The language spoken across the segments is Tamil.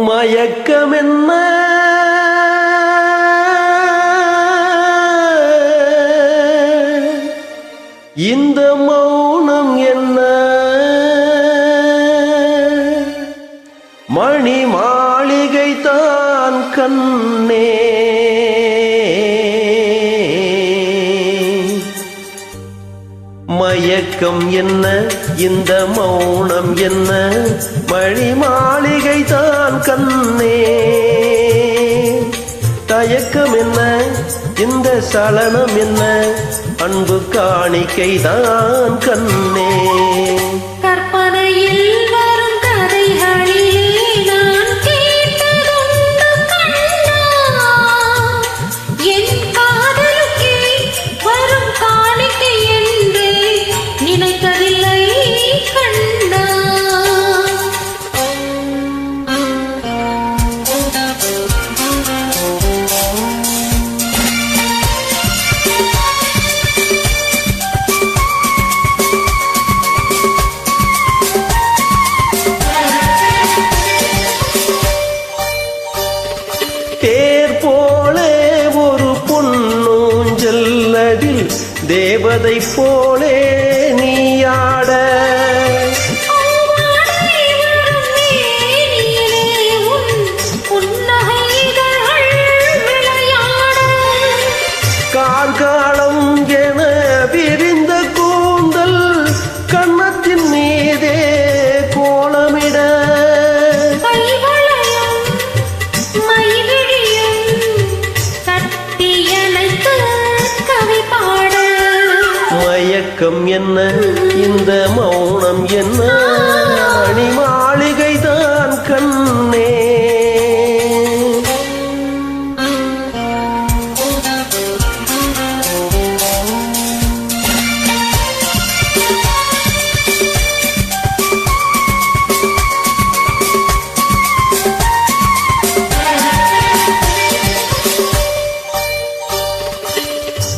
மயக்கமென்ன இந்த மௌனம் என்ன மணி மாளிகை தான் கண்ணே மயக்கம் என்ன இந்த மௌனம் என்ன மணி மாளிகை தான் கண்ணே தயக்கம் என்ன இந்த சலனம் என்ன அன்பு காணிக்கை தான் கண்ணே கற்பனையில் வரும் கதைகளிலே நான் கேட்டதுண்டு கண்ணா என் காதலுக்கே வரும் காணிக்கை என்றே நினைத்ததில்லை கண்ணா தேர் போலே ஒரு பொன்னூஞ்சல்லதில் தேவதை போலே நீயாட கார்காலம் என விரிந்த கூந்தல் கன்னத்தின் மீதே கோலமிட மயக்கம் என்ன இந்த மௌனம் என்ன மணி மாளிகை தான் கண்ணே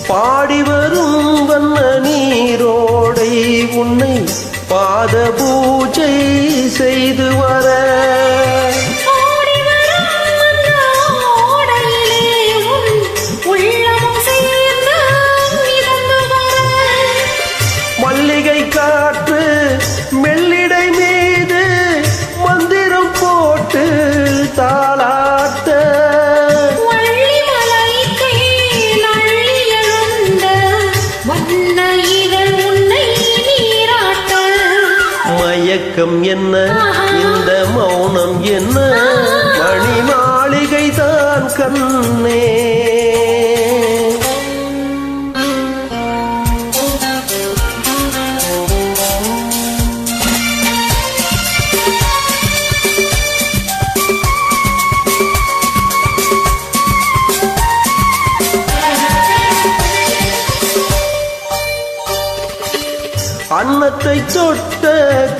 பாடி வரும் வண்ண நீரோடை உன்னை பாத பூஜை செய்து வர மல்லிகை காற்று மெல்லிடை மீது மந்திரம் போட்டு தாளாட்ட மயக்கம் என்ன இந்த மௌனம் என்ன மணி மாளிகை தான் கண்ணே அன்னத்தை தொட்ட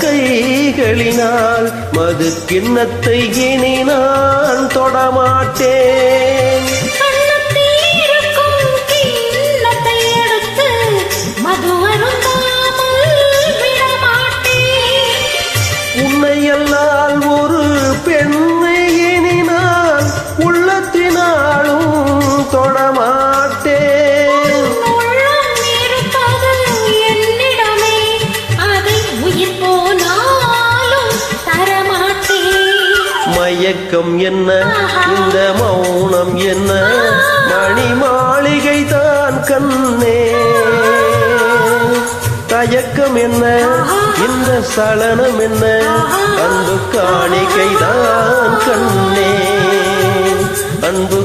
கைகளினால் மது கிண்ணத்தை இனி நான் தொடமாட்டேன் உன்னையல்லால் ஒரு பெண்ணை இனி நான் உள்ளத்தினாலும் தொடமாட்டேன் மயக்கம் என்ன இந்த மௌனம் என்ன மணி மாளிகை தான் கண்ணே தயக்கம் என்ன இந்த சலனம் என்ன அன்பு காணிக்கை தான் கண்ணே அன்பு